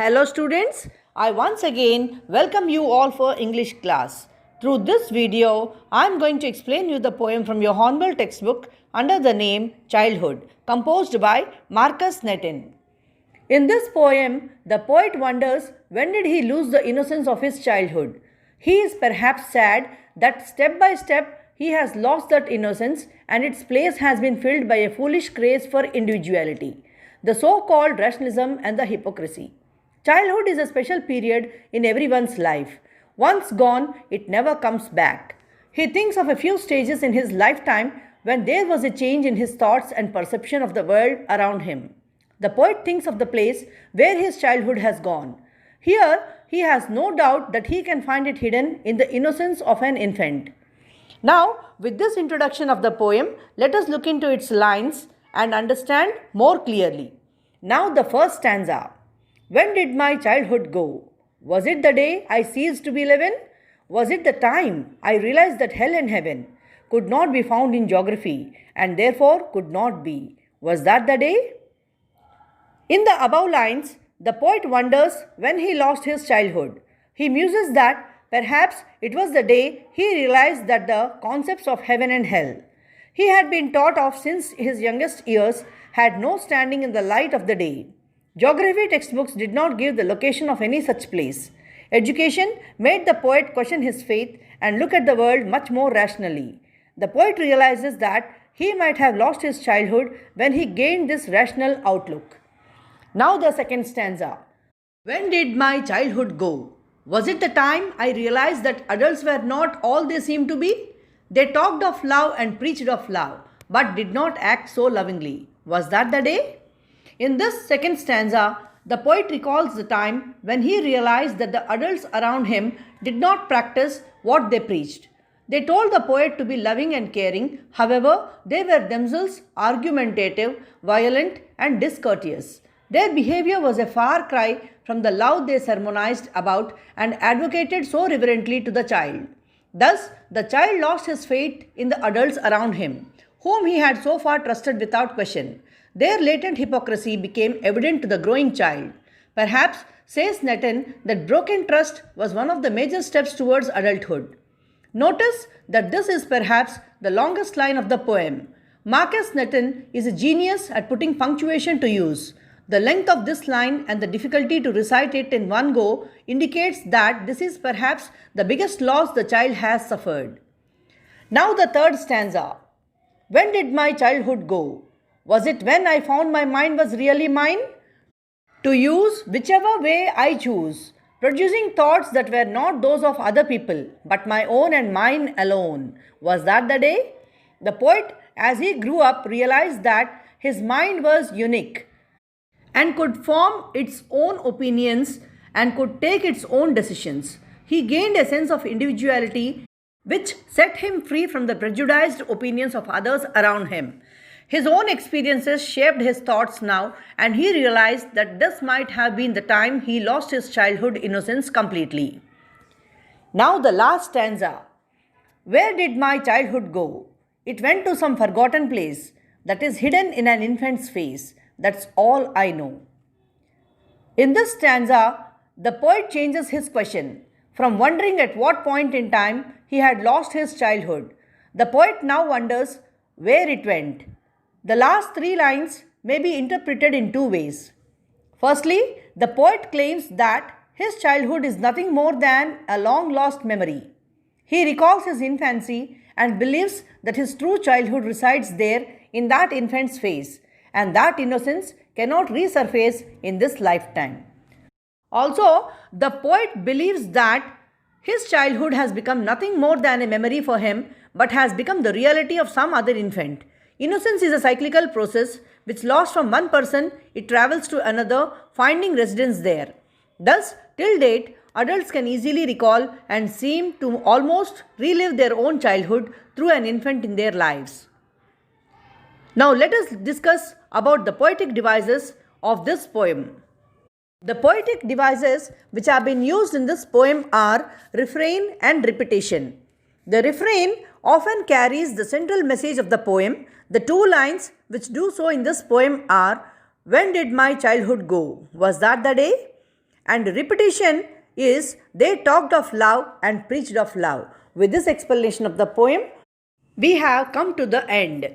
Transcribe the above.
Hello students, I once again welcome you all for English class. Through this video, I am going to explain you the poem from your Hornbill textbook under the name Childhood, composed by Marcus Nettin. In this poem, the poet wonders when did he lose the innocence of his childhood. He is perhaps sad that step by step he has lost that innocence and its place has been filled by a foolish craze for individuality, the so-called rationalism and the hypocrisy. Childhood is a special period in everyone's life. Once gone, it never comes back. He thinks of a few stages in his lifetime when there was a change in his thoughts and perception of the world around him. The poet thinks of the place where his childhood has gone. Here, he has no doubt that he can find it hidden in the innocence of an infant. Now, with this introduction of the poem, let us look into its lines and understand more clearly. Now, the first stanza. When did my childhood go? Was it the day I ceased to be 11? Was it the time I realized that hell and heaven could not be found in geography and therefore could not be? Was that the day? In the above lines, the poet wonders when he lost his childhood. He muses that perhaps it was the day he realized that the concepts of heaven and hell he had been taught of since his youngest years had no standing in the light of the day. Geography textbooks did not give the location of any such place. Education made the poet question his faith and look at the world much more rationally. The poet realizes that he might have lost his childhood when he gained this rational outlook. Now the second stanza. When did my childhood go? Was it the time I realized that adults were not all they seemed to be? They talked of love and preached of love, but did not act so lovingly. Was that the day? In this second stanza, the poet recalls the time when he realized that the adults around him did not practice what they preached. They told the poet to be loving and caring, however, they were themselves argumentative, violent, and discourteous. Their behavior was a far cry from the love they sermonized about and advocated so reverently to the child. Thus, the child lost his faith in the adults around him, whom he had so far trusted without question. Their latent hypocrisy became evident to the growing child. Perhaps, says Nettin, that broken trust was one of the major steps towards adulthood. Notice that this is perhaps the longest line of the poem. Marcus Nettin is a genius at putting punctuation to use. The length of this line and the difficulty to recite it in one go indicates that this is perhaps the biggest loss the child has suffered. Now the third stanza. When did my childhood go? Was it when I found my mind was really mine? To use whichever way I choose, producing thoughts that were not those of other people, but my own and mine alone. Was that the day? The poet, as he grew up, realized that his mind was unique and could form its own opinions and could take its own decisions. He gained a sense of individuality which set him free from the prejudiced opinions of others around him. His own experiences shaped his thoughts now, and he realized that this might have been the time he lost his childhood innocence completely. Now the last stanza. Where did my childhood go? It went to some forgotten place that is hidden in an infant's face. That's all I know. In this stanza, the poet changes his question from wondering at what point in time he had lost his childhood. The poet now wonders where it went. The last three lines may be interpreted in two ways. Firstly, the poet claims that his childhood is nothing more than a long-lost memory. He recalls his infancy and believes that his true childhood resides there in that infant's face, and that innocence cannot resurface in this lifetime. Also, the poet believes that his childhood has become nothing more than a memory for him, but has become the reality of some other infant. Innocence is a cyclical process which lost from one person, it travels to another, finding residence there. Thus, till date, adults can easily recall and seem to almost relive their own childhood through an infant in their lives. Now let us discuss about the poetic devices of this poem. The poetic devices which have been used in this poem are refrain and repetition. The refrain often carries the central message of the poem. The two lines which do so in this poem are, when did my childhood go? Was that the day? And repetition is they talked of love and preached of love. With this explanation of the poem, we have come to the end.